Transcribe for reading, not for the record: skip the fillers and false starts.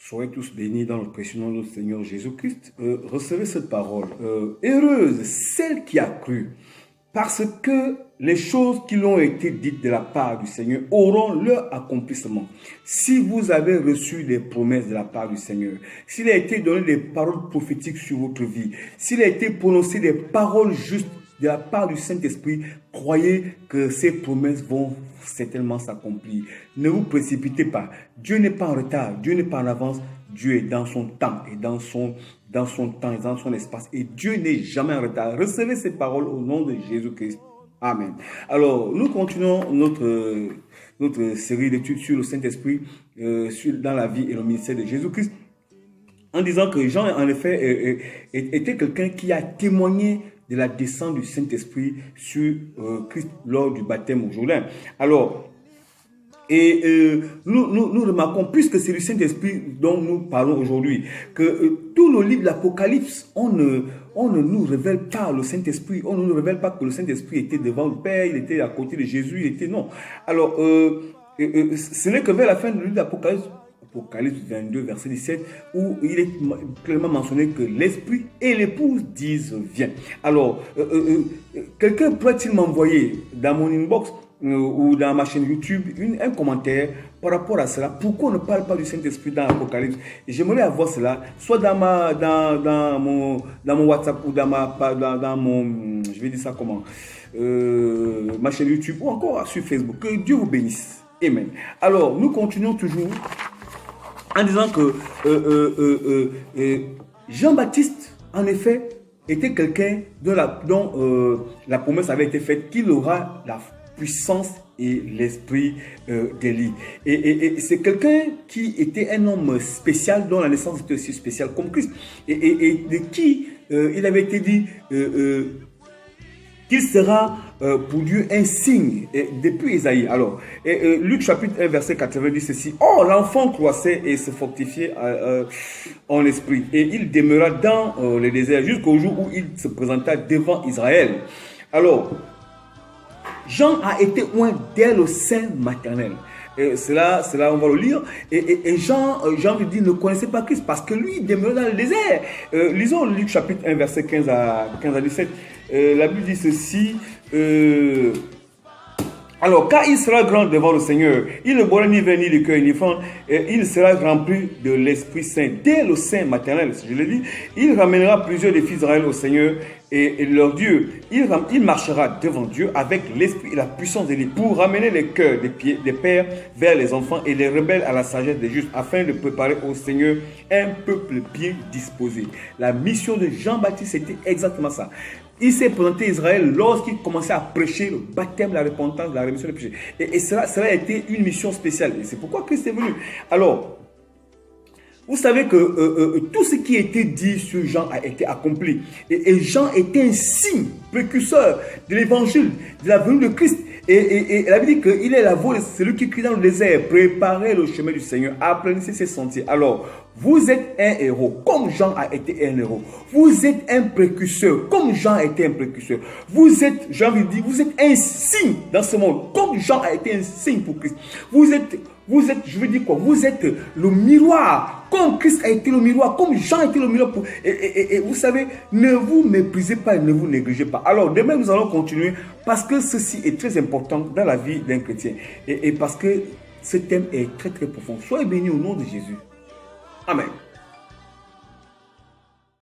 Soyez tous bénis dans le précieux nom de notre Seigneur Jésus-Christ. Recevez cette parole. Heureuse celle qui a cru, parce que les choses qui l'ont été dites de la part du Seigneur auront leur accomplissement. Si vous avez reçu des promesses de la part du Seigneur, s'il a été donné des paroles prophétiques sur votre vie, s'il a été prononcé des paroles justes de la part du Saint-Esprit, croyez que ces promesses vont certainement s'accomplir. Ne vous précipitez pas. Dieu n'est pas en retard, Dieu n'est pas en avance. Dieu est dans son temps et dans son temps et dans son espace. Et Dieu n'est jamais en retard. Recevez ces paroles au nom de Jésus-Christ. Amen. Alors, nous continuons notre série d'études sur le Saint-Esprit, dans la vie et le ministère de Jésus-Christ, en disant que Jean, en effet, était quelqu'un qui a témoigné de la descente du Saint-Esprit sur Christ lors du baptême au Jourdain. Alors, nous remarquons, puisque c'est du Saint-Esprit dont nous parlons aujourd'hui, que tous nos livres de l'Apocalypse, on ne nous révèle pas le Saint-Esprit, on ne nous révèle pas que le Saint-Esprit était devant le Père, il était à côté de Jésus, il était non. Alors, ce n'est que vers la fin du livre de l'Apocalypse, Apocalypse 22, verset 17, où il est clairement mentionné que l'Esprit et l'épouse disent « Viens ». Alors, quelqu'un pourrait-il m'envoyer dans mon inbox ou dans ma chaîne YouTube un commentaire par rapport à cela? Pourquoi on ne parle pas du Saint-Esprit dans l'Apocalypse? J'aimerais avoir cela, soit dans mon WhatsApp ou dans mon, je vais dire ça comment, ma chaîne YouTube ou encore sur Facebook. Que Dieu vous bénisse. Amen. Alors, nous continuons toujours en disant que Jean-Baptiste, en effet, était quelqu'un dont la promesse avait été faite qu'il aura la puissance et l'esprit d'Élie. Et c'est quelqu'un qui était un homme spécial, dont la naissance était aussi spéciale comme Christ. Et de qui il avait été dit qu'il sera pour Dieu un signe, depuis Isaïe. Alors, Luc chapitre 1, verset 80 dit ceci: « Or, l'enfant croissait et se fortifiait en esprit, et il demeura dans le désert jusqu'au jour où il se présenta devant Israël. » Alors, Jean a été oint dès le sein maternel. Cela, on va le lire. Et Jean lui dit, ne connaissait pas Christ parce que lui, il demeurait dans le désert. Lisons Luc chapitre 1, verset 15 à 17. La Bible dit ceci. Alors, car il sera grand devant le Seigneur, il ne boira ni vin ni liqueur ni faim, il sera rempli de l'Esprit Saint dès le sein maternel. Je l'ai dit, il ramènera plusieurs des fils d'Israël au Seigneur et leur Dieu. Il marchera devant Dieu avec l'esprit et la puissance de lui pour ramener les cœurs des pères vers les enfants et les rebelles à la sagesse des justes, afin de préparer au Seigneur un peuple bien disposé. La mission de Jean-Baptiste, c'était exactement ça. Il s'est présenté à Israël lorsqu'il commençait à prêcher le baptême, la repentance, la rémission des péchés. Et cela a été une mission spéciale. Et c'est pourquoi Christ est venu. Alors, vous savez que tout ce qui a été dit sur Jean a été accompli. Et Jean était un signe précurseur de l'évangile, de la venue de Christ. Et la Bible dit qu'il est la voix de celui qui crie dans le désert: préparez le chemin du Seigneur, aplanissez ses sentiers. Alors, vous êtes un héros, comme Jean a été un héros. Vous êtes un précurseur, comme Jean a été un précurseur. Vous êtes, j'ai envie de dire, vous êtes un signe dans ce monde, comme Jean a été un signe pour Christ. Vous êtes, je veux dire quoi? Vous êtes le miroir, comme Christ a été le miroir, comme Jean a été le miroir. Et vous savez, ne vous méprisez pas et ne vous négligez pas. Alors, demain, nous allons continuer parce que ceci est très important dans la vie d'un chrétien. Et parce que ce thème est très très profond. Soyez bénis au nom de Jésus. Amen.